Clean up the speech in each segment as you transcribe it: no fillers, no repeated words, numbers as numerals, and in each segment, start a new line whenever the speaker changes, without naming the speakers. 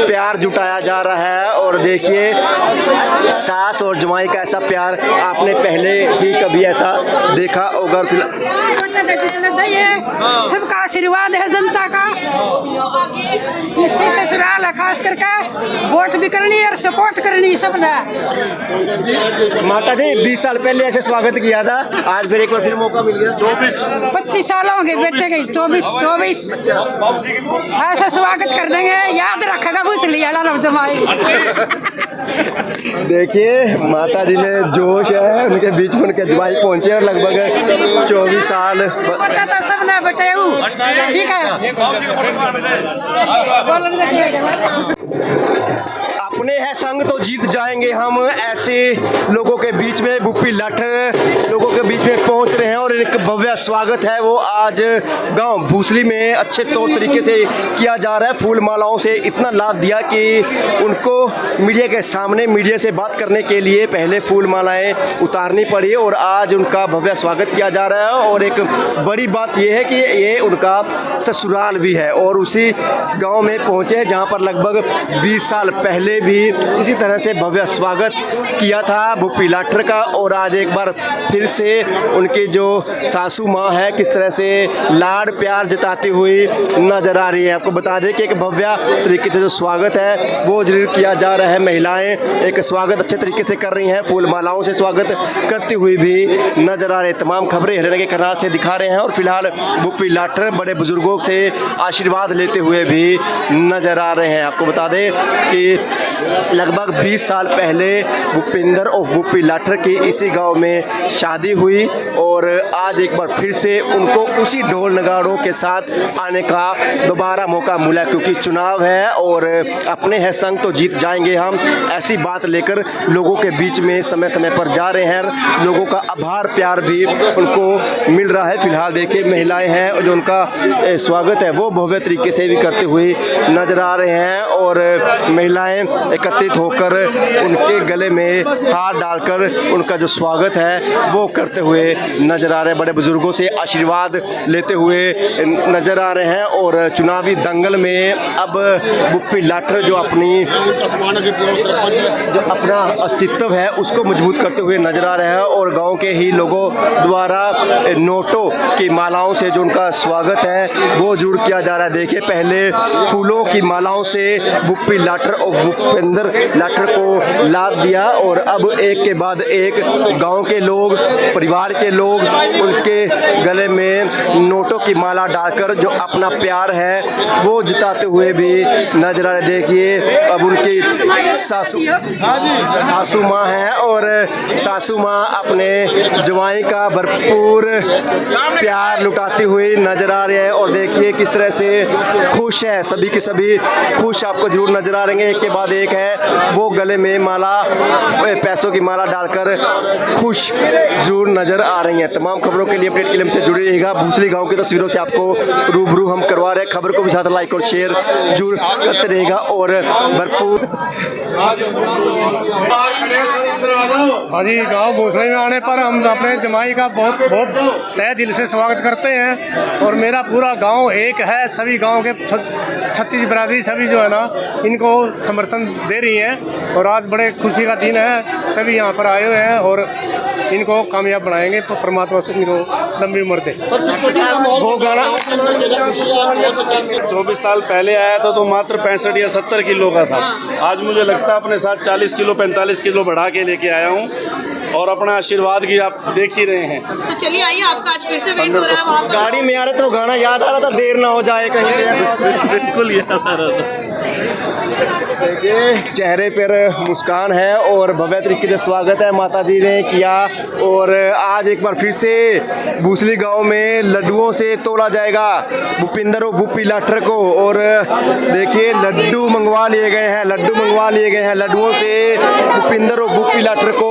प्यार जुटाया जा रहा है। और देखिए सास और जमाई का ऐसा प्यार आपने पहले ही कभी ऐसा देखा होगा।
सबका आशीर्वाद है जनता का, इसकी ससुराल है, खास करके वोट भी करनी और सपोर्ट करनी सब ने।
माता जी 20 साल पहले ऐसे स्वागत किया था, आज फिर एक बार फिर मौका मिल गया।
25 साल होंगे बेटे के, 24 ऐसा स्वागत कर देंगे, याद रखेगा भूसली वाला जमाई।
देखिए माता जी में जोश है, उनके बीच में उनके जमाई पहुंचे और लगभग 24 साल
सब ने बेटे ठीक है।
अपने है संग तो जीत जाएंगे हम, ऐसे लोगों के बीच में भूपी लाठर लोगों के बीच में पहुंच रहे हैं। और एक भव्य स्वागत है वो आज गांव भूसली में अच्छे तौर तरीके से किया जा रहा है। फूल मालाओं से इतना लाभ दिया कि उनको मीडिया के सामने मीडिया से बात करने के लिए पहले फूल मालाएं उतारनी पड़ी और आज उनका भव्य स्वागत किया जा रहा है। और एक बड़ी बात यह है कि ये उनका ससुराल भी है और उसी गाँव में पहुँचे हैं जहाँ पर लगभग 20 साल पहले भी इसी तरह से भव्य स्वागत किया था भूपी लाठर का। और आज एक बार फिर से उनकी जो सासू माँ है किस तरह से लाड प्यार जताती हुई नजर आ रही है। आपको बता दें कि एक भव्य तरीके से जो स्वागत है वो जरूर किया जा रहा है। महिलाएं एक स्वागत अच्छे तरीके से कर रही हैं, फूल मालाओं से स्वागत करती हुई भी नजर आ रही है। तमाम खबरें हरियाणा के कनाल से दिखा रहे हैं और फिलहाल भूपी लाठर बड़े बुजुर्गों से आशीर्वाद लेते हुए भी नजर आ रहे हैं। आपको बता दें कि लगभग 20 साल पहले भूपिंदर और भूपी लाठर की इसी गांव में शादी हुई और आज एक बार फिर से उनको उसी ढोल नगाड़ों के साथ आने का दोबारा मौका मिला, क्योंकि चुनाव है और अपने हैं संग तो जीत जाएंगे हम, ऐसी बात लेकर लोगों के बीच में समय समय पर जा रहे हैं। लोगों का आभार प्यार भी उनको मिल रहा है। फिलहाल देखिए महिलाएं हैं जो उनका स्वागत है वो भव्य तरीके से भी करते हुए नजर आ रहे हैं और महिलाएं एकत्रित होकर उनके गले में हार डालकर उनका जो स्वागत है वो करते हुए नजर आ रहे हैं। बड़े बुजुर्गों से आशीर्वाद लेते हुए नजर आ रहे हैं और चुनावी दंगल में अब भूपी लाठर जो अपना अस्तित्व है उसको मजबूत करते हुए नजर आ रहे हैं और गांव के ही लोगों द्वारा नोटों की मालाओं से जो उनका स्वागत है वो जरूर किया जा रहा है। देखिए पहले फूलों की मालाओं से भूपी लाठर और भूपेंद्र लाठर को लाभ दिया और अब एक के बाद एक गांव के लोग परिवार के लोग उनके गले में नोटों की माला डालकर जो अपना प्यार है वो जताते हुए भी नजर आ रहे। देखिए अब उनकी सासू माँ है और सासू माँ अपने जवाई का भरपूर प्यार लुटाती हुई नजर आ रही है और देखिए किस तरह से खुश है, सभी के सभी खुश आपको जरूर नजर आ रहे हैं। एक के बाद एक है वो गले में माला पैसों की माला डालकर खुश जरूर नजर आ रही हैं। तमाम खबरों के लिए अपडेट के लिए हमसे जुड़े रहिएगा। भूसली गांव की तस्वीरों से आपको रूबरू हम करवा रहे हैं। खबर को भी साथ लाइक और शेयर जरूर करते रहेगा और भरपूर।
हाँ जी, गाँव भूसली में आने पर हम अपने जमाई का बहुत बहुत तहे दिल से स्वागत करते हैं और मेरा पूरा गांव एक है। सभी गांव के 36 बरादरी सभी जो है ना इनको समर्थन दे रही हैं और आज बड़े खुशी का दिन है। सभी यहाँ पर आए हुए हैं और इनको कामयाब बनाएंगे, परमात्मा से इनको लंबी उम्र दे।
वो गाना
24 साल पहले आया था तो मात्र 65 या 70 किलो का था। आज मुझे लगता है अपने साथ 40 किलो 45 किलो बढ़ा के लेके आया हूँ और अपना आशीर्वाद की आप देख ही रहे हैं।
तो चलिए आइए, आपका आज फिर से वेट हो रहा है वहाँ पर।
गाड़ी में आ रहे तो गाना याद आ रहा था, देर ना हो जाए कहीं।
बिल्कुल याद आ रहा था।
देखिए चेहरे पर मुस्कान है और भव्य तरीके से स्वागत है माता जी ने किया। और आज एक बार फिर से भूसली गांव में लड्डुओं से तोला जाएगा भूपिंदर और भूपी लाठर को। और देखिए लड्डू मंगवा लिए गए हैं, लड्डुओं से भूपिंदर और भूपी लाठर को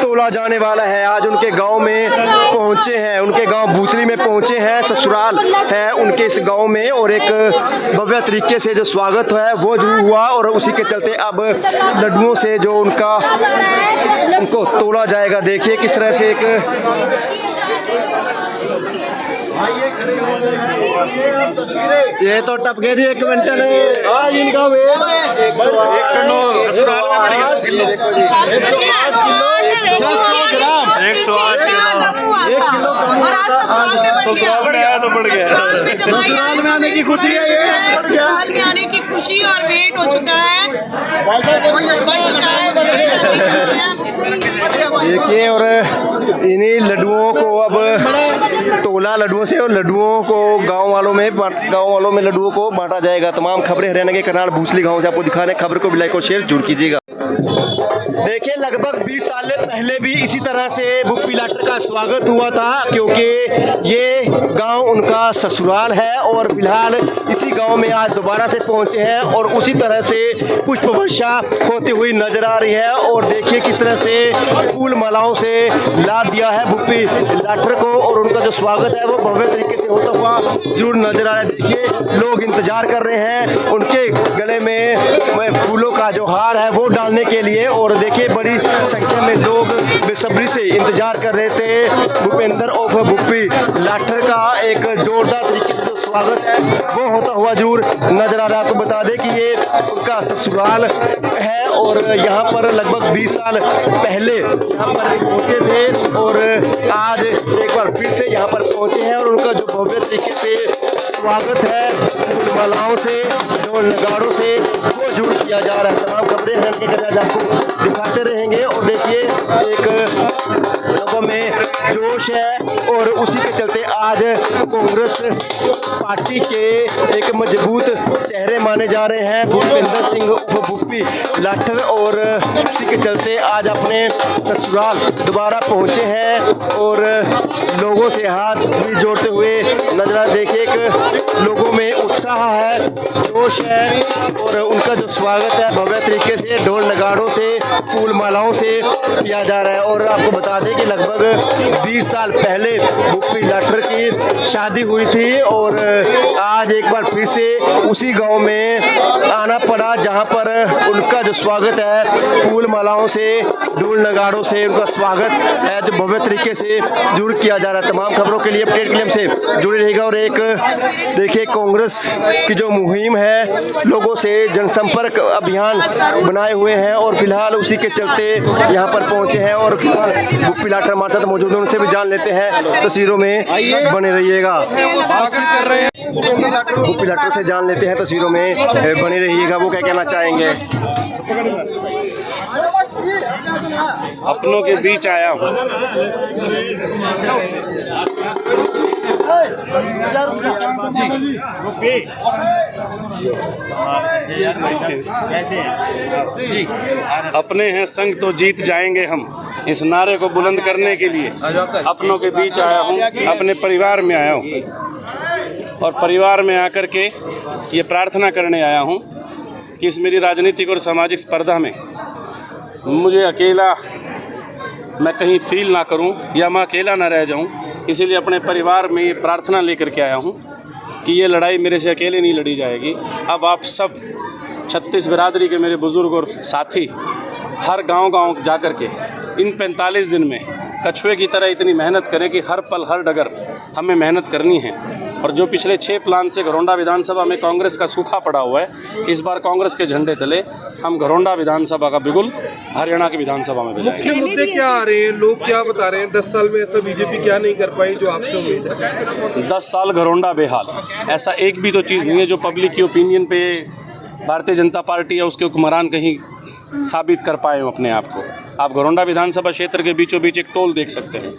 तोला जाने वाला है। आज उनके गांव में पहुंचे हैं, उनके गांव भूसली में पहुंचे हैं, ससुराल है उनके इस गांव में और एक भव्य तरीके से जो स्वागत है वो जरूर हुआ और उसी के चलते अब लड्डुओं से जो उनको तोला जाएगा। देखिए किस तरह से एक ये तो टप गए थी 1 क्विंटल है आज इनका वेट
ससुराल में आया तो बढ़ गया।
ससुराल में आने की खुशी है ये, बढ़ गया।
ससुराल में आने की खुशी और वेट हो चुका है।
देखिए, और इन्हीं लड्डुओं को अब तोला लड्डुओं से और लड्डुओं को गांव वालों में लड्डुओं को बांटा जाएगा। तमाम खबरें हरियाणा के करनाल भूसली गांव से आपको दिखा रहे हैं। खबर को भी लाइक और शेयर जरूर कीजिएगा। देखिए, लगभग 20 साल पहले भी इसी तरह से भुप्पी लाठर का स्वागत हुआ था, क्योंकि ये गांव उनका ससुराल है और फिलहाल इसी गांव में आज दोबारा से पहुंचे हैं और उसी तरह से पुष्प वर्षा होती हुई नजर आ रही है। और देखिए किस तरह से फूल मालाओं से लाद दिया है भुप्पी लाठर को और उनका जो स्वागत है वो भव्य तरीके से होता हुआ जरूर नजर आ रहा है। देखिए, लोग इंतजार कर रहे हैं उनके गले में फूलों का जो हार है वो डालने के लिए। और देखिए, बड़ी संख्या में लोग बेसब्री से इंतजार कर रहे थे भूपेंद्र उर्फ भुप्पी लाठर का एक जोरदार तरीके से जो स्वागत है वो होता हुआ जरूर नजर आ रहा है। आपको बता दें कि ये उनका ससुराल है और यहाँ पर लगभग 20 साल पहले यहाँ पर पहुँचे थे और आज एक बार फिर से यहाँ पर पहुँचे हैं और उनका जो भव्य तरीके से स्वागत है फूल मालाओं से, ढोल नगाड़ों से वो जरूर किया जा रहा है। तमाम खबरें हैं आपको दिखाते रहेंगे। और देखिए, एक लोगों में जोश है और उसी के चलते आज कांग्रेस पार्टी के एक मजबूत चेहरे माने जा रहे हैं भूपेंद्र सिंह उर्फ भुप्पी लाठर और उसी के चलते आज अपने ससुराल दोबारा पहुंचे हैं और लोगों से हाथ भी जोड़ते हुए नजर आ। देखिए, एक लोगों में उत्साह है, जोश है और उनका जो स्वागत है भव्य तरीके से ढोल नगाड़ों से, फूल मालाओं से किया जा रहा है। और आपको बता दें कि लगभग 20 साल पहले भुप्पी लाठर की शादी हुई थी और आज एक बार फिर से उसी गांव में आना पड़ा जहां पर उनका जो स्वागत है फूल मालाओं से, ढोल नगाड़ों से उनका स्वागत है जो भव्य तरीके से जरूर किया जा रहा है। तमाम खबरों के लिए अपडेट के लिए हमसे जुड़े रहेगा। और एक देखिए, कांग्रेस की जो मुहिम है, लोगों से जनसंपर्क अभियान बनाए हुए हैं और फिलहाल उसी के चलते यहाँ पर पहुँचे हैं और भुप्पी लाठर हमारे साथ मौजूद है, उनसे भी जान लेते हैं। तस्वीरों में बने रहिएगा। भुप्पी लाठर से जान लेते हैं, तस्वीरों में बने रहिएगा। वो क्या कहना चाहेंगे?
अपनों के बीच आया हूँ। अपने हैं संग तो जीत जाएंगे हम, इस नारे को बुलंद करने के लिए अपनों के बीच आया हूँ। अपने परिवार में आया हूँ और परिवार में आकर के ये प्रार्थना करने आया हूँ कि इस मेरी राजनीतिक और सामाजिक स्पर्धा में मुझे अकेला मैं कहीं फील ना करूं या मैं अकेला ना रह जाऊं। इसीलिए अपने परिवार में ये प्रार्थना लेकर के आया हूं कि ये लड़ाई मेरे से अकेले नहीं लड़ी जाएगी। अब आप सब 36 बिरादरी के मेरे बुज़ुर्ग और साथी हर गांव जा कर के इन 45 दिन में कछुए की तरह इतनी मेहनत करें कि हर पल हर डगर हमें मेहनत करनी है। और जो पिछले 6 प्लान से घरौंडा विधानसभा में कांग्रेस का सूखा पड़ा हुआ है, इस बार कांग्रेस के झंडे तले हम घरौंडा विधानसभा का बिगुल हरियाणा की विधानसभा में बजाएंगे।
मुख्य मुद्दे क्या आ रहे हैं, लोग क्या बता रहे हैं? 10 साल में ऐसा बीजेपी क्या नहीं कर पाई जो आपसे उम्मीद है?
10 साल घरौंडा बेहाल, ऐसा एक भी तो चीज़ नहीं है जो पब्लिक की ओपिनियन पे भारतीय जनता पार्टी या उसके हुक्मरान कहीं साबित कर पाए हो अपने आप को। आप घरौंडा विधानसभा क्षेत्र के बीचों बीच एक टोल देख सकते हैं।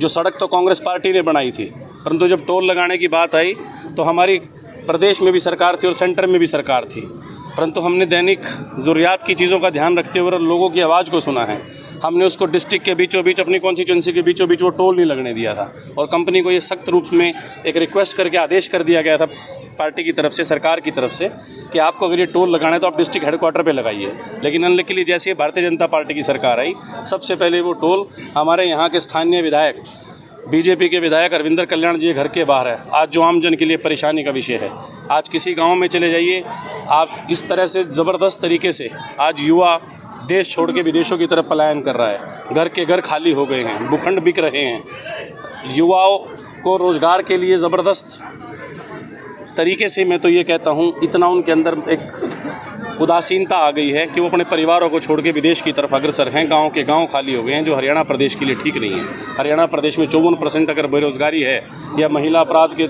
जो सड़क तो कांग्रेस पार्टी ने बनाई थी, परंतु जब टोल लगाने की बात आई तो हमारी प्रदेश में भी सरकार थी और सेंटर में भी सरकार थी, परंतु हमने दैनिक ज़रूरियात की चीज़ों का ध्यान रखते हुए लोगों की आवाज़ को सुना है। हमने उसको डिस्ट्रिक्ट के बीचों बीच, अपनी कॉन्स्टिट्यूंसी के बीचों बीच वो टोल नहीं लगने दिया था और कंपनी को ये सख्त रूप में एक रिक्वेस्ट करके आदेश कर दिया गया था पार्टी की तरफ से, सरकार की तरफ से, कि आपको अगर ये टोल लगाना है तो आप डिस्ट्रिक्ट हेडक्वार्टर पे लगाइए। लेकिन अनलकीली जैसे ही भारतीय जनता पार्टी की सरकार आई, सबसे पहले वो टोल हमारे यहाँ के स्थानीय विधायक, बीजेपी के विधायक अरविंदर कल्याण जी घर के बाहर है। आज जो आमजन के लिए परेशानी का विषय है, आज किसी गांव में चले जाइए आप, इस तरह से ज़बरदस्त तरीके से आज युवा देश छोड़ के विदेशों की तरफ पलायन कर रहा है। घर के घर खाली हो गए हैं, भूखंड बिक रहे हैं। युवाओं को रोज़गार के लिए ज़बरदस्त तरीके से, मैं तो ये कहता हूँ, इतना उनके अंदर एक उदासीनता आ गई है कि वो अपने परिवारों को छोड़ के विदेश की तरफ अग्रसर हैं। गांव के गांव खाली हो गए हैं, जो हरियाणा प्रदेश के लिए ठीक नहीं है। हरियाणा प्रदेश में 54% अगर बेरोजगारी है, या महिला अपराध के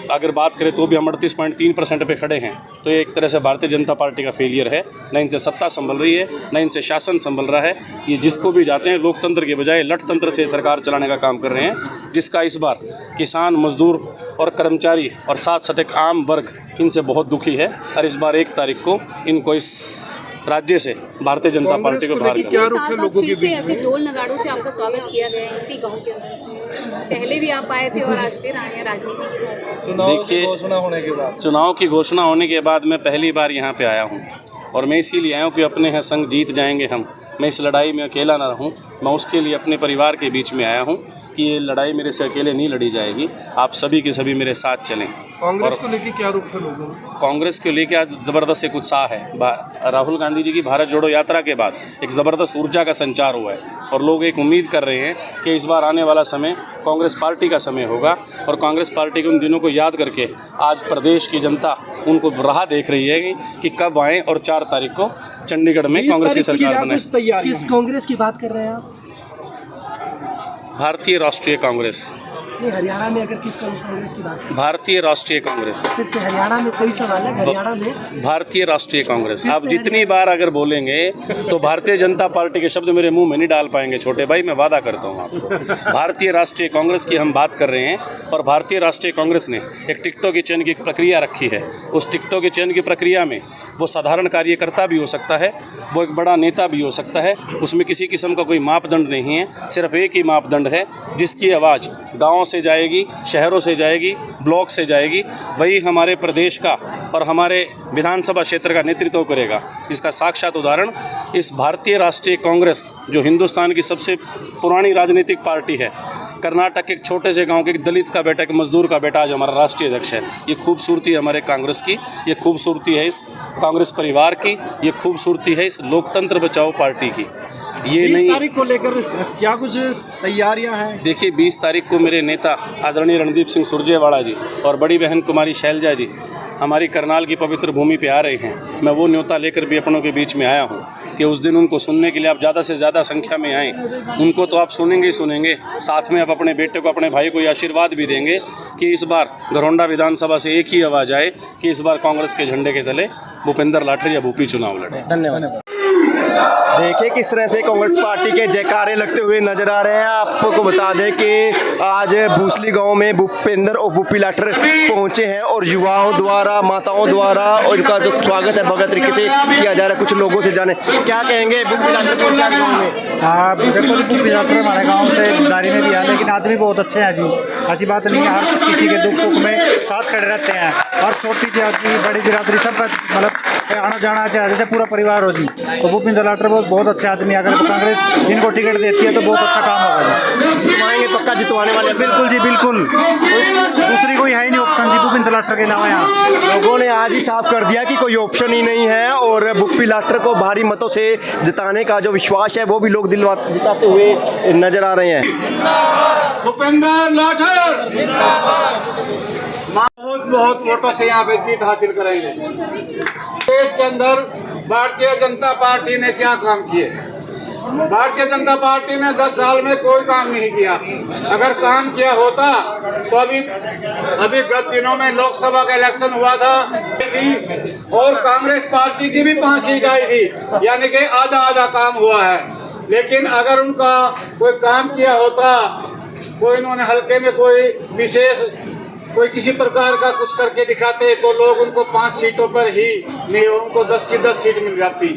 अगर बात करें तो भी हम 38.3% पे खड़े हैं। तो ये एक तरह से भारतीय जनता पार्टी का फेलियर है। न इनसे सत्ता संभल रही है, न इनसे शासन संभल रहा है। ये जिसको भी जाते हैं लोकतंत्र के बजाय लठतंत्र से सरकार चलाने का काम कर रहे हैं, जिसका इस बार किसान, मजदूर और कर्मचारी और साथ साथ एक आम वर्ग इनसे बहुत दुखी है। और इस बार 1 तारीख को इनको इस राज्य से भारतीय जनता पार्टी को बाहर
क्या रुख है लोगों के
फिर से
बीच
ऐसे ढोल नगाड़ों से आपका स्वागत किया गया है इसी गांव के अंदर। पहले भी आप आए थे और आज फिर आए हैं राजनीति के लिए।
देखिए, चुनाव की घोषणा होने के बाद मैं पहली बार यहाँ पे आया हूँ, और मैं इसीलिए आया हूँ कि अपने हैं संग जीत जाएंगे हम। मैं इस लड़ाई में अकेला ना रहूँ, मैं उसके लिए अपने परिवार के बीच में आया हूँ कि ये लड़ाई मेरे से अकेले नहीं लड़ी जाएगी। आप सभी के सभी मेरे साथ चलें।
कांग्रेस को लेकर क्या रुख है लोगों में?
कांग्रेस को लेकर आज ज़बरदस्त एक उत्साह है। राहुल गांधी जी की भारत जोड़ो यात्रा के बाद एक ज़बरदस्त ऊर्जा का संचार हुआ है, और लोग एक उम्मीद कर रहे हैं कि इस बार आने वाला समय कांग्रेस पार्टी का समय होगा। और कांग्रेस पार्टी के उन दिनों को याद करके आज प्रदेश की जनता उनको राह देख रही है कि कब आएँ और 4 तारीख को चंडीगढ़ में कांग्रेस की सरकार बने।
किस कांग्रेस की बात कर रहे हैं आप?
भारतीय राष्ट्रीय कांग्रेस।
नहीं, हरियाणा में अगर किस कांग्रेस की बात करें?
भारतीय राष्ट्रीय कांग्रेस।
फिर से हरियाणा में कोई सवाल है? हरियाणा में
भारतीय राष्ट्रीय कांग्रेस। आप जितनी बार अगर बोलेंगे तो भारतीय जनता पार्टी के शब्द मेरे मुंह में नहीं डाल पाएंगे छोटे भाई, मैं वादा करता हूं आपको। भारतीय राष्ट्रीय कांग्रेस की हम बात कर रहे हैं, और भारतीय राष्ट्रीय कांग्रेस ने एक टिकटों के चयन की प्रक्रिया रखी है। उस टिकटों के चयन की प्रक्रिया में वो साधारण कार्यकर्ता भी हो सकता है, वो एक बड़ा नेता भी हो सकता है। उसमें किसी किस्म का कोई मापदंड नहीं है, सिर्फ एक ही मापदंड है, जिसकी आवाज़ गाँव से जाएगी, शहरों से जाएगी, ब्लॉक से जाएगी, वही हमारे प्रदेश का और हमारे विधानसभा क्षेत्र का नेतृत्व करेगा। इसका साक्षात उदाहरण इस भारतीय राष्ट्रीय कांग्रेस, जो हिंदुस्तान की सबसे पुरानी राजनीतिक पार्टी है, कर्नाटक के एक छोटे से गांव के एक दलित का बेटा, एक मजदूर का बेटा आज हमारा राष्ट्रीय अध्यक्ष है। ये खूबसूरती है हमारे कांग्रेस की, ये खूबसूरती है इस कांग्रेस परिवार की, ये खूबसूरती है इस लोकतंत्र बचाओ पार्टी की। ये नहीं,
तारीख को लेकर क्या कुछ तैयारियां हैं?
देखिए, 20 तारीख को मेरे नेता आदरणीय रणदीप सिंह सुरजेवाला जी और बड़ी बहन कुमारी शैलजा जी हमारी करनाल की पवित्र भूमि पे आ रहे हैं। मैं वो न्योता लेकर भी अपनों के बीच में आया हूँ कि उस दिन उनको सुनने के लिए आप ज़्यादा से ज़्यादा संख्या में आएँ। उनको तो आप सुनेंगे ही सुनेंगे, साथ में आप अपने बेटे को, अपने भाई को ये आशीर्वाद भी देंगे कि इस बार घरौंडा विधानसभा से एक ही आवाज़ आए कि इस बार कांग्रेस के झंडे के तले भूपेंद्र लाठर या भूपी चुनाव लड़े।
धन्यवाद। देखिए किस तरह से कांग्रेस पार्टी के जयकारे लगते हुए नजर आ रहे हैं। आपको बता दें कि आज भूसली गांव में भूपेंद्र और भूपी लाठर पहुंचे हैं, और युवाओं द्वारा, माताओं द्वारा और इनका जो स्वागत है भव्य तरीके से किया जा रहा है। कुछ लोगों से जाने क्या कहेंगे। भूपी लाठर पहुंचा गाँव में।
हाँ, देखो जी, भूपी लाठर हमारे गांव से रिश्तेदारी में भी है, लेकिन आदमी बहुत अच्छे हैं जी। ऐसी बात नहीं है, हर किसी के दुख सुख में साथ खड़े रहते हैं। और छोटी जाति, बड़ी बिरादरी, सबका मतलब आना जाना चाहे, जैसे पूरा परिवार हो जी। तो भूपेंद्र लाठर बहुत अच्छे आदमी, अगर कांग्रेस इनको टिकट देती है तो बहुत अच्छा काम होगा जी।
जितवाएंगे, पक्का जितवाने वाले।
बिल्कुल जी, बिल्कुल। दूसरी कोई है ही नहीं ऑप्शन जी भूपेंद्र लाठर के अलावा। यहाँ
लोगों ने आज ही साफ कर दिया कि कोई ऑप्शन ही नहीं है, और भूपी लाठर को भारी मतों से जिताने का जो विश्वास है वो भी लोग जिताते हुए नजर आ रहे हैं।
भूपेंद्र लाठर बहुत वोटों से यहाँ पे जीत हासिल करेंगे। देश के अंदर भारतीय जनता पार्टी ने क्या काम किए? भारतीय जनता पार्टी ने 10 साल में कोई काम नहीं किया। अगर काम किया होता तो अभी गत दिनों में लोकसभा का इलेक्शन हुआ था और कांग्रेस पार्टी की भी 5 सीट आई थी, यानी कि आधा आधा काम हुआ है। लेकिन अगर उनका कोई काम किया होता, कोई इन्होंने हल्के में कोई विशेष कोई किसी प्रकार का कुछ करके दिखाते तो लोग उनको 5 सीटों पर ही नहीं, उनको 10 की 10 सीट मिल जाती।